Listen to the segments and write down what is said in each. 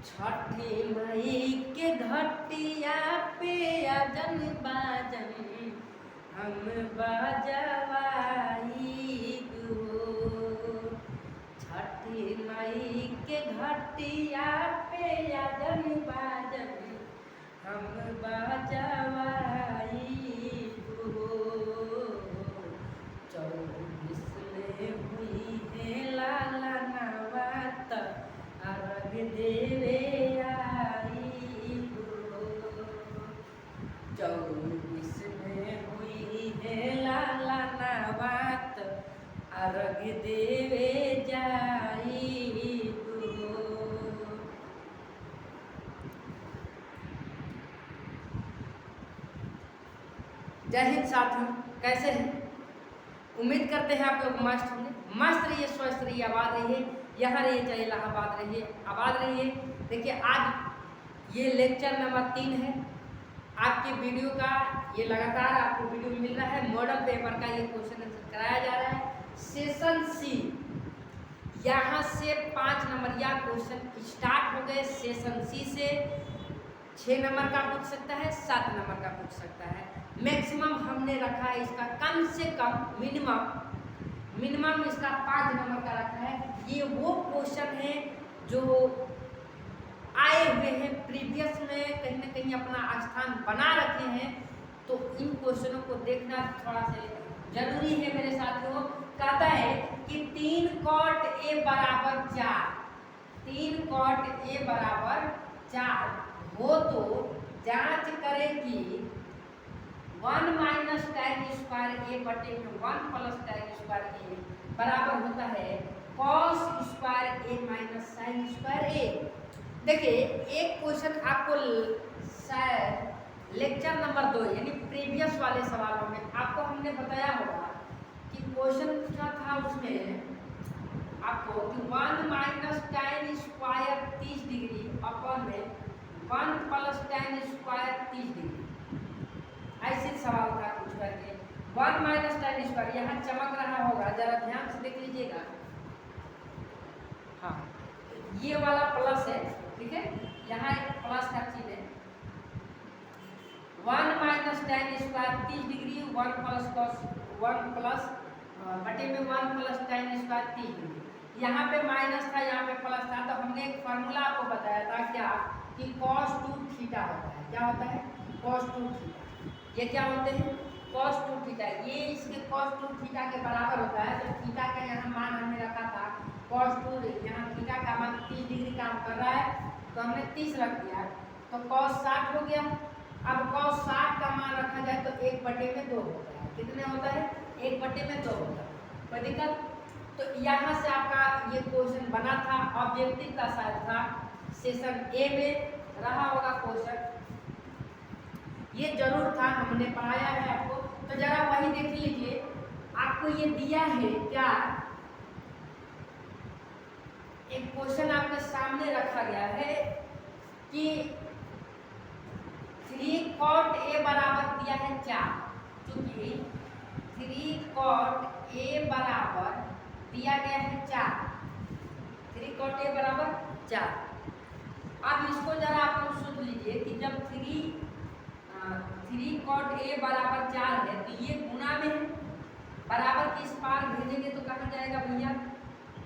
छठी मई के घटिया पे अजन बाजन हम बजवाई गो। छठी मई के घटिया पे अजन बाजन हम बजवाई गो। 24 में हुई है लाला नवात अर्घ देवे आई गो। 24 में हुई है लाला नवात अर्घ देवे जाई गो। जय हिंद साथियों, कैसे हैं? उम्मीद करते हैं आप लोग मस्त होंगे। मस्त रहिए, स्वस्थ रहिए, आबाद रहिए, यहाँ रहिए चाहे इलाहाबाद रहिए, आबाद रहिए। देखिए आज ये लेक्चर नंबर 3 है आपके वीडियो का। ये लगातार आपको वीडियो मिल रहा है। मॉडल पेपर का ये क्वेश्चन आंसर कराया जा रहा है सेशन सी। यहाँ से 5 नंबर या क्वेश्चन स्टार्ट हो गए। सेशन सी से 6 नंबर का पूछ सकता है, 7 नंबर का पूछ सकता है। मैक्सिमम हमने रखा है इसका कम से कम मिनिमम इसका 5 नंबर का रखा है। ये वो क्वेश्चन है जो आए हुए हैं प्रीवियस में, कहीं ना कहीं अपना स्थान बना रखे हैं। तो इन क्वेश्चनों को देखना थोड़ा सा जरूरी है मेरे साथियों। कहता है कि 3 cot a बराबर 4, 3 cot a बराबर 4 हो तो जांच करें कि 1 माइनस tan स्क्वायर ए बटे में 1 प्लस tan स्क्वायर ए बराबर होता है cos स्क्वायर ए माइनस साइन स्क्वायर ए। देखिए एक क्वेश्चन आपको शायद लेक्चर नंबर 2 यानी प्रीवियस वाले सवालों में आपको हमने बताया होगा कि क्वेश्चन पूछा था उसमें आपको कि 1 माइनस tan स्क्वायर 30 डिग्री अपन में 1 प्लस tan स्क्वायर 30 डिग्री, ऐसे सवाल था कुछ करके। 1 माइनस tan स्क्वायर यहाँ चमक रहा होगा, जरा ध्यान से देख लीजिएगा। हाँ, ये वाला प्लस है, ठीक है, यहाँ एक प्लस का चिन्ह है। 1 minus tan square 30 degree 1 plus cos 1 plus बटे में 1 प्लस tan स्क्वायर 30 डिग्री। यहाँ पे माइनस था, यहाँ पे प्लस था, तो हमने एक फार्मूला आपको बताया था क्या कि cos 2 थीटा होता है। क्या होता है? cos 2 theta. ये क्या होते हैं? cos 2 theta. ये इसके cos 2 थीटा के बराबर होता है। तो थीटा का यहाँ मान हमने रखा था cos 2, यहाँ थीटा का मान 30 डिग्री काम कर रहा है तो हमने 30 रख दिया, तो cos 60 हो गया। अब cos 60 का मान रखा जाए तो 1 बटे में 2 होता है। कितने होता है? 1 बटे में 2 होता है। कोई दिक्कत? तो यहाँ से आपका ये क्वेश्चन बना था, ऑब्जेक्टिव का शायद था, सेशन ए में रहा होगा क्वेश्चन। ये जरूर था, हमने पढ़ाया है आपको, तो जरा वही देख लीजिए। आपको ये दिया है क्या, एक क्वेश्चन आपके सामने रखा गया है कि 3 cot a बराबर दिया है 4, क्योंकि 3 cot a बराबर दिया गया है 4, 3 cot a बराबर 4। अब इसको जरा आप लोग सोच लीजिए कि जब 3 cot a बराबर 4 है तो ये गुना में है, बराबर के इस पार भेजेंगे तो कहाँ जाएगा भैया?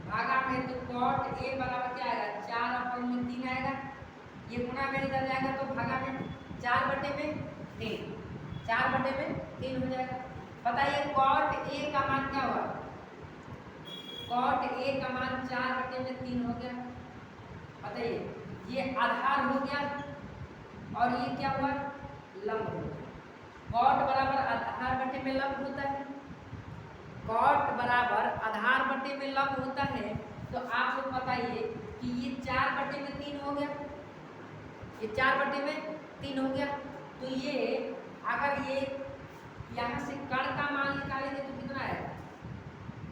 भागा में। तो cot a बराबर क्या आएगा? 4 अपन में 3 आएगा। ये गुना में इधर जाएगा तो भागा में 4 बटे में 3, 4 बटे में 3 हो जाएगा। बताइए cot a का मान क्या हुआ? cot a का मान 4 बटे में 3 हो गया। बताइए, ये आधार हो गया और ये क्या हुआ? लंब हो गया। cot बराबर आधार बटे में लंब होता है। cot बराबर आधार बटे में लंब होता है। तो आप लोग बताइए कि ये 4 बटे में 3 हो गया, ये 4 बटे में 3 हो गया। तो ये अगर ये यहाँ से कण का मान निकालेंगे तो कितना आएगा?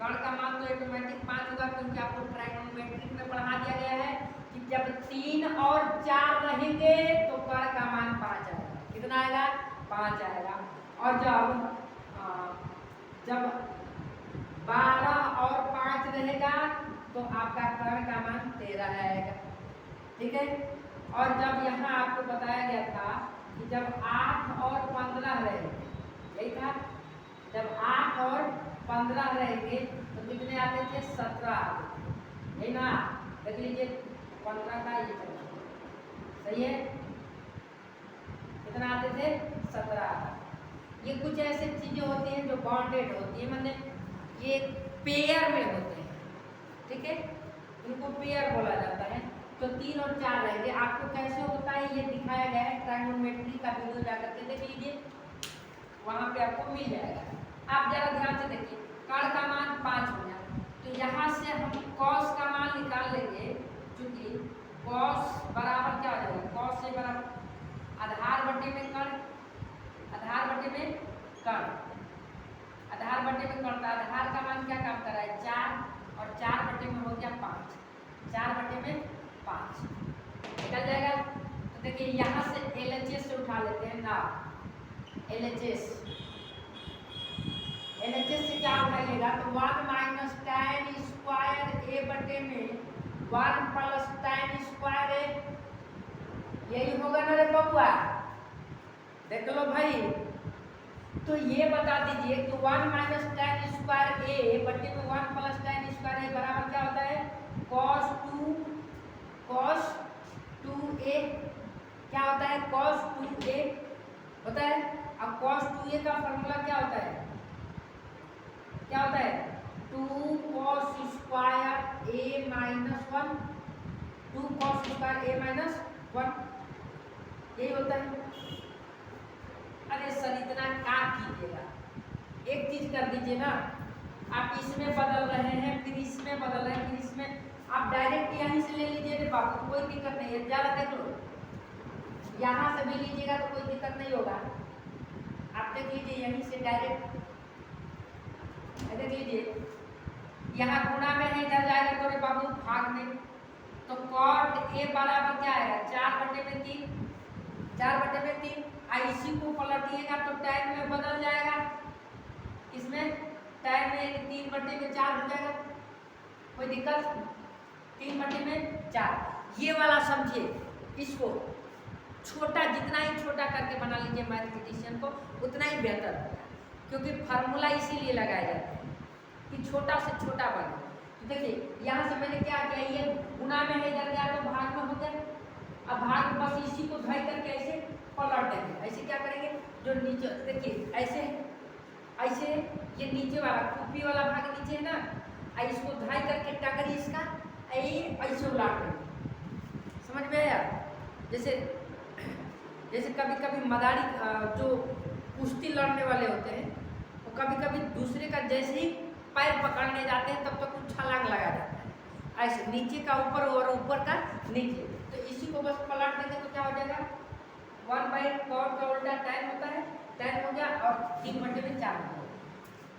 कण का मान तो ऑटोमेटिक 5 होगा, क्योंकि आपको ट्राइगोनोमेट्रिक में पढ़ा दिया गया है कि जब 3 और 4 रहेंगे तो कण का मान 5 आएगा। कितना आएगा? 5 आएगा। और जब 12 और 5 रहेगा तो आपका कर्ण का मान 13 आएगा। ठीक है। और जब यहाँ आपको बताया गया था कि जब 8 और 15 रहेंगे, यही था, जब 8 और 15 रहेंगे तो कितने आते थे? 17 आते थे, यही ना। देख लीजिए 15 का ये 15, सही है, कितना आते थे? 17 आते। ये कुछ ऐसे चीजें होती हैं जो बॉन्डेड होती है, मतलब ये पेयर में होते हैं, ठीक है, इनको पेयर बोला जाता है। तो 3 और 4 रहेंगे। आपको कैसे होता है ये दिखाया गया है, ट्रायगोनोमेट्री का वीडियो जाकर के देख लीजिए, वहां पे आपको मिल जाएगा। आप जरा ध्यान से देखिए, कर्ण का मान 5 हो गया, तो यहाँ से हम कॉस का मान निकाल लेंगे, क्योंकि कॉस बराबर क्या हो जाएगा? कॉस से बराबर आधार बटे में कर्ण, आधार बटे में कर्ण, आधार बटे में कर्ण। आधार का मान क्या काम कर रहा है? 4, और 4 बटे में हो गया 5, 4 बटे में 5 निकल जाएगा। तो देखिए यहाँ से LHS से उठा लेते हैं ना, LHS से क्या उठाइएगा? तो 1 माइनस tan स्क्वायर ए बटे में 1 प्लस tan स्क्वायर ए, यही होगा ना रे बबुआ? देख लो भाई, तो ये बता दीजिए कि 1 माइनस tan स्क्वायर ए बटे में 1 प्लस tan स्क्वायर ए बराबर क्या होता है? cos 2a क्या होता है? cos 2a होता है। अब cos 2a का फॉर्मूला क्या होता है? क्या होता है? 2 cos square a minus 1, 2 cos square a minus 1, यही होता है। अरे सर इतना क्या कीजिएगा, एक चीज कर दीजिए ना, आप इसमें बदल रहे हैं, फिर इसमें बदल रहे हैं, फिर इसमें, आप डायरेक्ट यहीं से ले लीजिए रे बाबू, कोई दिक्कत नहीं है। जरा देख लो, यहाँ से भी लीजिएगा तो कोई दिक्कत नहीं होगा। आप देख लीजिए यहीं से डायरेक्ट, देख लीजिए यहाँ गुणा में है, इधर जाएगा तो रे बाबू भाग में, तो cot a बराबर क्या आएगा? 4 बटे में 3, 4 बटे में 3। इसी को पलटिएगा तो tan में बदल जाएगा, इसमें tan में 3 बटे में 4 हो जाएगा, कोई दिक्कत? 3 बटे में 4, ये वाला समझिए, इसको छोटा, जितना ही छोटा करके बना लीजिए मैथमेटिशियन को उतना ही बेहतर होगा, क्योंकि फार्मूला इसीलिए लगाए जाते हैं कि छोटा से छोटा बने। तो देखिए यहाँ से मैंने क्या किया, ये गुणा में है, इधर गया तो भाग में हो गया। अब भाग बस इसी को धोई करके ऐसे पलट देंगे, ऐसे क्या करेंगे, जो नीचे देखिए ऐसे ऐसे, ये नीचे वाला कुप्पी वाला भाग नीचे है ना, इसको धोई करके टकरी इसका ऐसे उलाट देंगे, समझ में आया? जैसे जैसे कभी कभी मदारी जो कुश्ती लड़ने वाले होते हैं, वो कभी कभी दूसरे का जैसे ही पैर पकड़ने जाते हैं तब तक कुछ छलांग लगा जाता है, ऐसे नीचे का ऊपर और ऊपर का नीचे। तो इसी को बस पलट देंगे तो क्या हो जाएगा? 1/cot का उल्टा tan होता है, tan हो गया, और 3 बटे में 4 हो गया।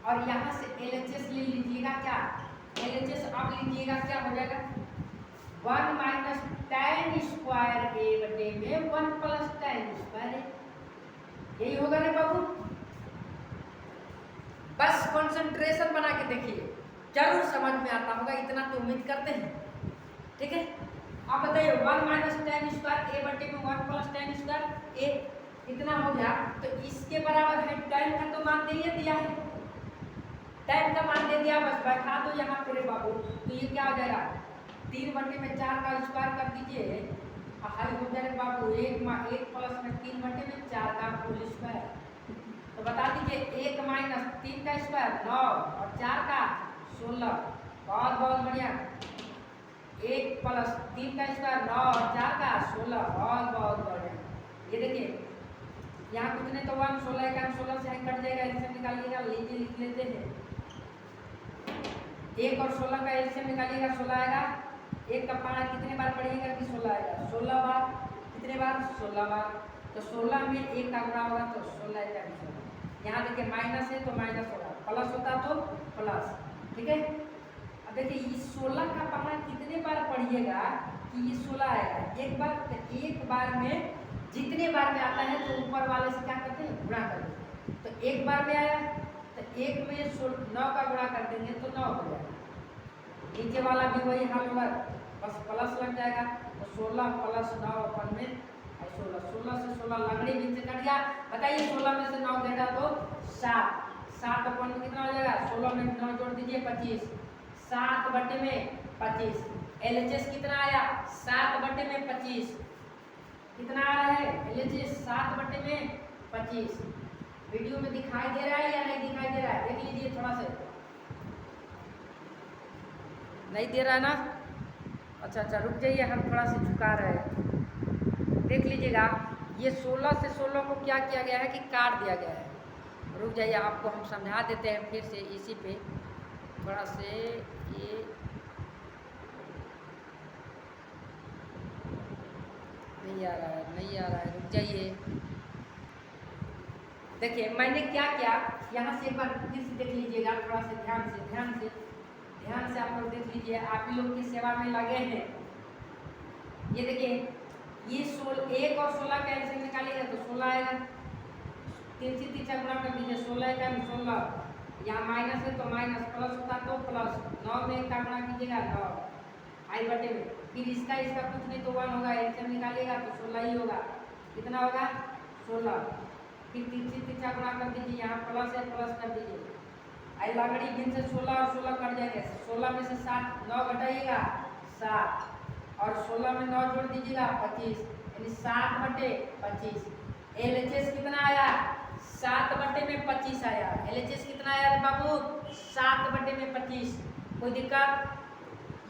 और यहाँ से LHS ले लीजिएगा, क्या LHS अब लीजिएगा, क्या हो जाएगा? 1 माइनस tan स्क्वायर ए बटे में 1 प्लस tan स्क्वायर ए, यही होगा ना बाबू? बस कंसंट्रेशन बना के देखिए, जरूर समझ में आता होगा, इतना तो उम्मीद करते हैं, ठीक है। आप बताइए 1 माइनस tan स्क्वायर ए बटे में 1 प्लस tan स्क्वायर ए कितना हो गया? तो इसके बराबर है, tan का तो मान दे दिया है, tan का मान दे दिया, बस बैठा दो यहाँ पूरे बाबू। तो ये क्या हो जाएगा? 3 बटे में 4 का स्क्वायर कर दीजिए, हाई हो जाएगा बाबू 1 प्लस में 3 बटे में 4 का होल स्क्वायर। तो बता दीजिए 1 माइनस 3 का स्क्वायर 9 और 4 का 16, बहुत बहुत बढ़िया। 1 प्लस 3 का स्क्वायर 9 और 4 का 16, बहुत बहुत बढ़िया। ये देखिए यहाँ कुछ नहीं तो 1 16 का 16 से कट जाएगा, एलसीएम निकालिएगा, लीजिए लिख लेते हैं। 1 और 16 का एलसीएम निकालिएगा, 16 आएगा। 1 का पारा कितने बार पढ़िएगा कि 16 आएगा? 16 बार। कितने बार? 16 बार। तो 16 में 1 का गुणा होगा तो 16 का 16। यहाँ देखिए माइनस है तो माइनस होगा, प्लस होता तो प्लस, ठीक है। अब देखिए इस 16 का पहाड़ा कितने बार पढ़िएगा कि ये 16 आएगा? एक बार। तो एक बार में जितने बार में आता है तो ऊपर वाले से क्या करते हैं? गुणा कर देते हैं। तो एक बार में आया तो 1 में 9 का गुणा कर देंगे तो 9 हो जाएगा। नीचे वाला भी वही हाल होगा, बस प्लस लग जाएगा तो 16 प्लस 9 अपन में 16, 16 से 16 लंगड़ी बीच से कट गया। बताइए 16 में से 9 घटा तो 7, 7 अपन में कितना हो जाएगा, 16 में 9 जोड़ दीजिए 25, 7 बटे में 25। LHS कितना आया, 7 बटे में 25। कितना आ रहा है LHS, 7 बटे में 25। वीडियो में दिखाई दे रहा है या नहीं दिखाई दे रहा है, देख लीजिए थोड़ा सा। नहीं दे रहा है ना, अच्छा रुक जाइए, हम थोड़ा सा झुका रहे हैं, देख लीजिएगा। ये 16 से 16 को क्या किया गया है कि काट दिया गया है। रुक जाइए, आपको हम समझा देते हैं फिर से इसी पे थोड़ा से। ये नहीं आ रहा है, रुक जाइए। देखिए मैंने क्या किया, यहाँ से एक बार फिर से देख लीजिएगा, थोड़ा सा ध्यान से आप लोग देख लीजिए, आप ही लोग की सेवा में लगे हैं। ये देखिए, ये 1 और 16 का एलसीएम निकालिएगा तो 16 आएगा। 3 से 3 गुणा कर दीजिए, 16 का 16, यहाँ माइनस है तो माइनस, प्लस होता तो प्लस, 9 में 1 का गुणा कीजिएगा 9 आई बटे में, फिर इसका कुछ नहीं तो 1 होगा, एलसीएम निकालिएगा तो 16 ही होगा। कितना होगा 16, फिर 3 से 3 गुणा कर दीजिए, यहाँ प्लस है प्लस कर दीजिए, आई लंगड़ी भिन्न से 16 और 16 कट जाएंगे, 16 में से 7 9 घटाइएगा 7, और 16 में 9 जोड़ दीजिएगा 25, यानी 7 बटे 25। LHS कितना आया, 7 बटे में 25 आया। LHS कितना आया बाबू, 7 बटे में 25। कोई दिक्कत,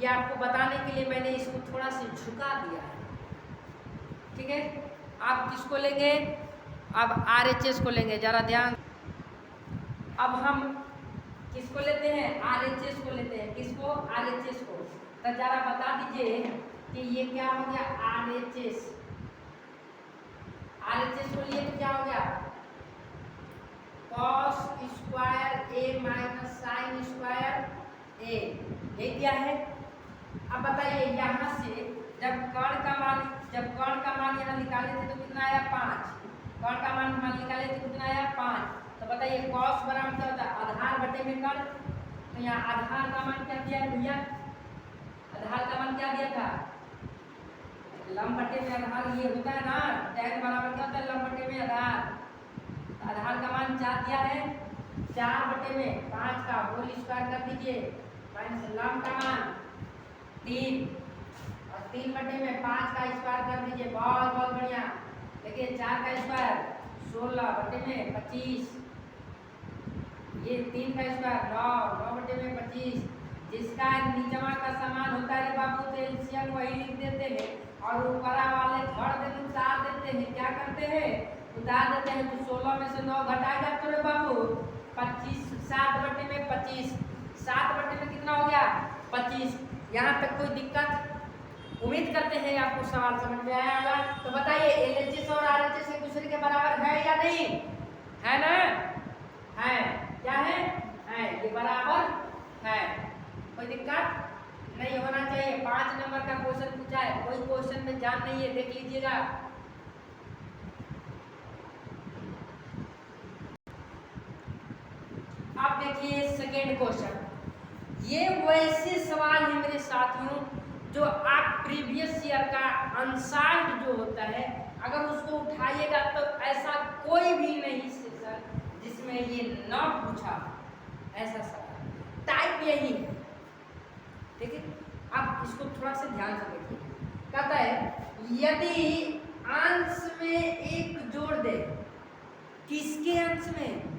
ये आपको बताने के लिए मैंने इसको थोड़ा सा झुका दिया है, ठीक है। आप किसको लेंगे, अब RHS को लेंगे, जरा ध्यान। अब हम किसको लेते हैं, RHS को लेते हैं। किसको, RHS को। तो जरा बता दीजिए कि ये क्या हो गया, RHS। RHS को लिए तो क्या हो गया, cos square A minus sine square A, ये क्या है। अब बताइए यहाँ से जब कर्ण का मान यहाँ निकाले थे तो कितना आया 5, कर्ण का मान निकाले थे कितना आया 5। तो बताइए cos बराबर क्या होता है, आधार बटे में कर्ण। तो यहाँ आधार का मान क्या दिया है भैया, आधार का मान क्या दिया था, लंब बटे में आधार, ये होता है ना, tan बराबर क्या होता है लंब बटे में आधार। आधार का मान 4 दिया है, 4 बटे में 5 का होल स्क्वायर कर दीजिए, माइनस लंब का मान 3, और 3 बटे में 5 का स्क्वायर कर दीजिए, बहुत बहुत बढ़िया। देखिए 4 का स्क्वायर 16 बटे में 25, ये 3 का स्क्वायर 9, 9 बटे में 25। जिसका नीचवा का समान होता है बाबू तो एलसीएम वही लिख देते हैं, और ऊपर वाले धड़ देते उतार देते हैं। क्या करते हैं, उतार देते हैं। तो 16 में से 9 घटाएगा तो रे बाबू 25, 7 बटे में 25, 7 बटे में कितना हो गया 25। यहाँ तक कोई दिक्कत, उम्मीद करते हैं आपको सवाल समझ में आया होगा। तो बताइए LHS और RHS एक दूसरे के बराबर है या नहीं, है ना, है, क्या है, ये बराबर है, कोई दिक्कत नहीं होना चाहिए। 5 नंबर का क्वेश्चन पूछा है, कोई क्वेश्चन में जान नहीं है, देख लीजिएगा। आप देखिए सेकेंड क्वेश्चन, ये वैसे सवाल है मेरे साथियों जो आप प्रीवियस ईयर का अनसाइड जो होता है, अगर उसको उठाइएगा तो ऐसा कोई भी नहीं सेशन जिसमें ये ना पूछा, ऐसा सवाल टाइप यही है। ठीक है, आप इसको थोड़ा सा ध्यान से देखिए। कहता है यदि अंश में 1 जोड़ दे, किसके अंश में,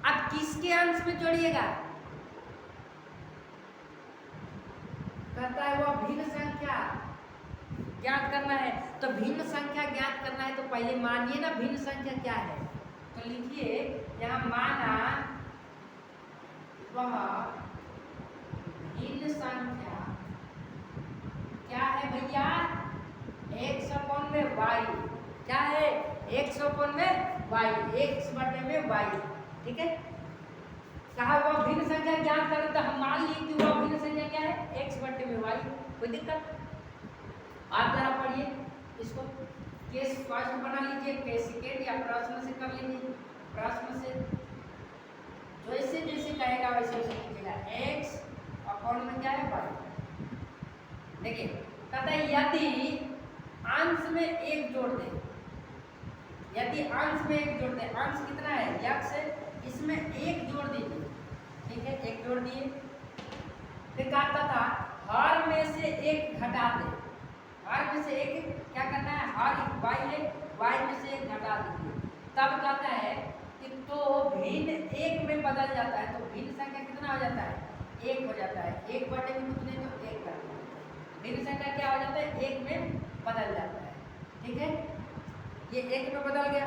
आप किसके अंश में जोड़िएगा, कहता है वह भिन्न संख्या ज्ञात करना है। तो भिन्न संख्या ज्ञात करना है तो पहले मानिए ना भिन्न संख्या क्या है। तो लिखिए यहाँ माना वह भिन्न संख्या क्या है भैया, x अपॉन में y, क्या है x अपॉन में y, x बटे में y। ठीक है, कहा वह भिन्न संख्या ज्ञात करें, तो हम मान लिए कि वह भिन्न संख्या क्या है x बटे में y। कोई दिक्कत, आप जरा पढ़िए इसको, केस फर्स्ट बना लीजिए, केस सेकेंड या प्रश्न से कर लीजिए। प्रश्न से जैसे जैसे कहेगा वैसे वैसे कीजिएगा। x अपॉन में क्या है y। देखिए कहता है यदि अंश में एक जोड़ दे, यदि अंश में एक जोड़ दे, अंश कितना है x है, इसमें एक जोड़ दीजिए, ठीक है, एक जोड़ दिए। फिर कहता था हर में से एक घटा दे, हर में से एक क्या करना है, हर y है, y में से एक घटा दीजिए। तब कहता है कि तो भिन्न एक में बदल जाता है, तो भिन्न संख्या कितना हो जाता है, एक हो जाता है, एक बटे में कुछ नहीं तो एक करना है, भिन्न संख्या क्या हो जाता है, एक में बदल जाता है, ठीक है, ये एक में बदल गया।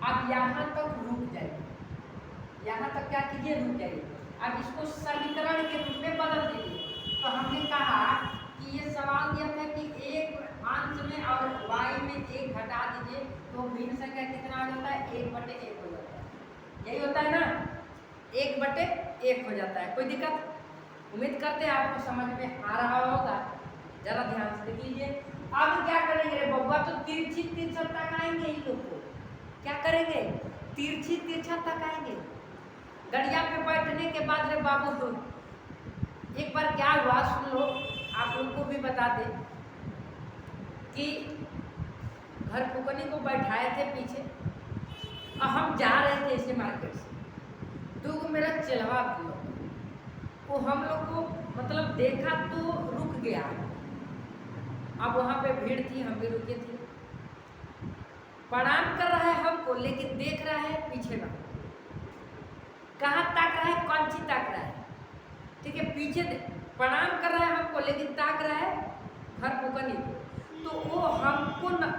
अब यहाँ तक रुक जाइए, यहाँ तक क्या कीजिए, रुक जाइए। अब इसको समीकरण के रूप में बदल दीजिए। तो हमने कहा कि ये सवाल दिया था कि एक अंश में और y में एक घटा दीजिए तो भिन्न संख्या कितना हो जाता है, एक बटे एक हो जाता है, यही होता है ना, एक बटे एक हो जाता है। कोई दिक्कत? उम्मीद करते हैं आपको समझ में आ रहा होगा, जरा ध्यान से देख लीजिए। अब क्या करेंगे रे बउआ, तो तिरछी तिरछा तक आएंगे, इन लोग को क्या करेंगे, तिरछी तिरछा तक आएंगे। गड़िया पे बैठने के बाद रे बाबू एक बार क्या हुआ सुन लो, आप उनको भी बता दें कि घर फुकनी को बैठाए थे पीछे और हम जा रहे थे इसे मार्केट से, तो मेरा चिल्वा दिया, वो हम लोग को मतलब देखा तो रुक गया। अब वहाँ पे भीड़ थी, हम भी रुके थे, प्रणाम कर रहा है हमको लेकिन देख रहा है पीछे ना, कहाँ ताक रहा है, कौन सी ताक रहा है, ठीक है, पीछे प्रणाम कर रहा है हमको लेकिन ताक रहा है घर फुकनी, तो वो हमको न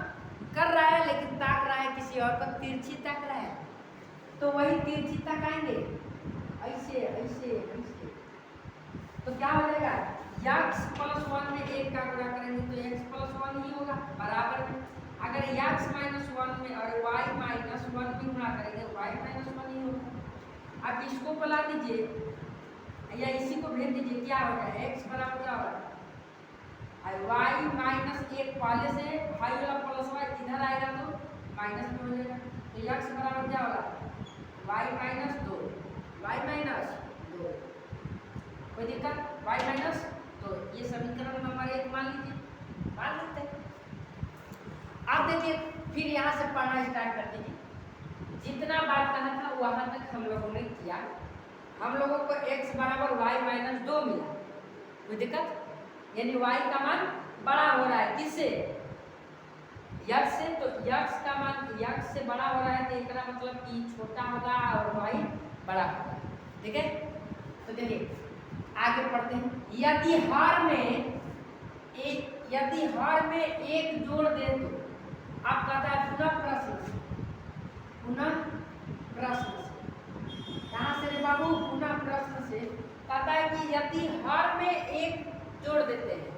कर रहा है लेकिन ताक रहा है किसी और को, तिरछी ताक रहा है, तो वही तिरछी तक आएंगे, ऐसे ऐसे ऐसे, तो क्या हो जाएगा, x प्लस 1 में एक का गुणा करेंगे तो x प्लस 1 ही होगा बराबर में। अगर x माइनस 1 में और y माइनस 1 भी गुणा करेंगे y माइनस 1 ही होगा। अब इसको बुला दीजिए या इसी को भेज दीजिए, क्या हो जाएगा, x बराबर क्या होगा, y माइनस एक पहले से हाई वाला प्लस y इधर आएगा तो माइनस में हो जाएगा, तो x बराबर क्या होगा, y माइनस 2, y माइनस 2, कोई दिक्कत, y माइनस, तो ये समीकरण नंबर 1 मान लीजिए, मान लेते हैं। अब देखिए फिर यहाँ से पढ़ना स्टार्ट कर दीजिए, जितना बात कहा था वहाँ तक हम लोगों ने किया, हम लोगों को x बराबर y माइनस 2 मिला, कोई दिक्कत, यानी y का मान बड़ा हो रहा है किससे, x से, तो x का मान x से बड़ा हो रहा है तो इसका मतलब कि छोटा होगा और y बड़ा होगा, ठीक है। तो देखिए आगे पढ़ते हैं, यदि हर में एक जोड़ दे तो, आप कहता है पुनः प्रश्न से, कहाँ से रे बाबू, पुनः प्रश्न से, कहता है कि यदि हर में एक जोड़ देते हैं,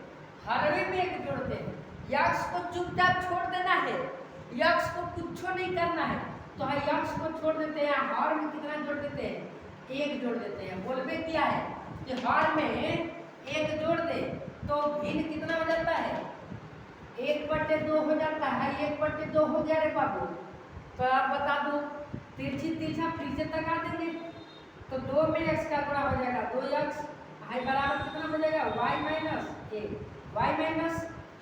हर में एक जोड़ते हैं, यक्ष को चुपचाप छोड़ देना है, यक्ष को कुछ नहीं करना है, तो यक्ष को छोड़ देते हैं, हर में कितना जोड़ देते हैं, एक जोड़ देते हैं। बोलबे क्या है कि हर में एक जोड़ दे तो भिन्न कितना हो जाता है, 1/2 हो जाता है, 1/2 हो गया रे बाबू। तो आप बता दो, तिरछी तिरछा फिर से तक आ देंगे तो 2 में x का गुणा हो जाएगा, 2x हाई बराबर कितना हो जाएगा, y minus 1, y minus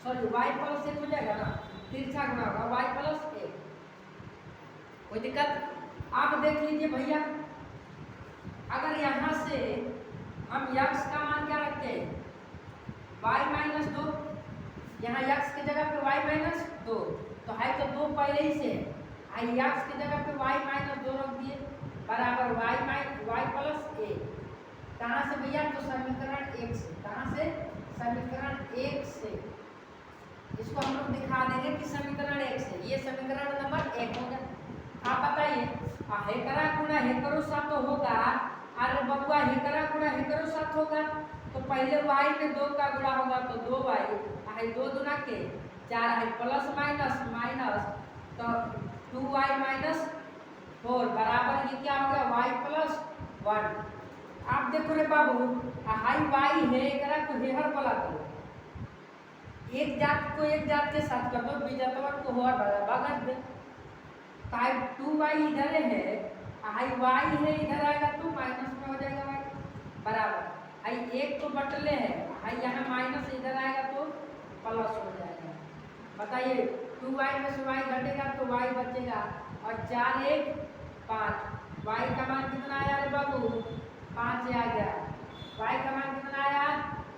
sorry y plus 1 हो जाएगा ना, तिरछा गुणा होगा y प्लस 1, कोई दिक्कत। आप देख लीजिए भैया, अगर यहाँ से हम x का मान क्या रखते हैं, y माइनस 2, यहाँ x की जगह पे y माइनस 2, तो है तो 2 पहले ही से, x की जगह पे y माइनस 2 रख दिए बराबर y प्लस 1, कहाँ से भैया, तो समीकरण 1 से, कहाँ से, समीकरण 1 से, इसको हम लोग दिखा देंगे कि समीकरण 1 से, ये समीकरण नंबर 1 हो गया। आप बताइए, हेकरा गुणा हेकरो साथ तो होगा, अरे बबुआ हेकरा गुणा हेकरो साथ होगा, तो पहले y में 2 का गुणा होगा तो 2y, है 2 गुना के 4 है, प्लस माइनस माइनस, तो 2y माइनस 4 बराबर ये क्या हो गया, y प्लस 1। आप देखो रे बाबू, हाई y है, एकरा को हेहर वाला करो, एक जात को एक जात के साथ कर दो, बीजातवन को होर भगत दे, टाइप 2y इधर है, हाई y है इधर आएगा तो माइनस में हो जाएगा y बराबर, हाई 1 तो बटले है, हाई यहाँ माइनस इधर आएगा तो बताइए 2y में से y घटेगा तो y बचेगा और 4 1 5, y का मान कितना आया रे बाबू 5 आ गया, y का मान कितना आया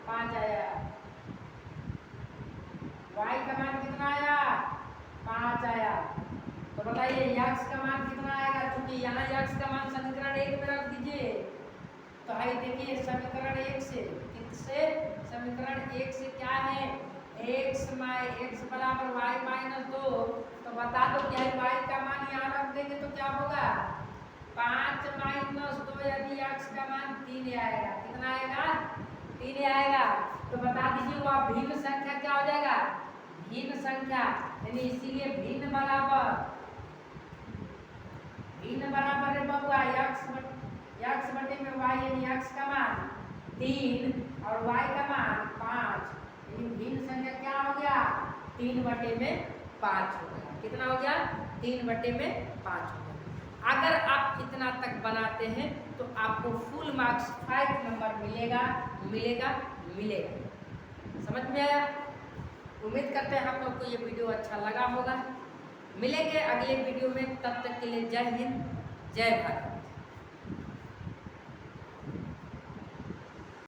5 आया, y का मान कितना आया 5 आया। तो बताइए x का मान कितना आएगा, क्योंकि यहाँ x का मान समीकरण 1 में रख दीजिए। तो आइए देखिए समीकरण 1 से, किससे समीकरण 1 से क्या है x बराबर y माइनस 2, तो बता दो क्या है y का मान यहाँ रख देंगे तो क्या होगा 5 माइनस 2, यदि x का मान 3 आएगा, कितना आएगा 3 आएगा। तो बता दीजिए वह भिन्न संख्या क्या हो जाएगा भिन्न संख्या, यानी इसीलिए भिन्न बराबर है बबुआ x बटे में y, यानी x का मान 3 और y का मान 5, यानी भिन्न संख्या क्या हो गया 3 बटे में 5 हो गया। कितना हो गया 3 बटे में 5 हो गया। अगर आप इतना तक बनाते हैं तो आपको फुल मार्क्स 5 नंबर मिलेगा। समझ में आया? उम्मीद करते हैं आप लोग को ये वीडियो अच्छा लगा होगा। मिलेंगे अगले वीडियो में, तब तक के लिए जय हिंद जय भारत।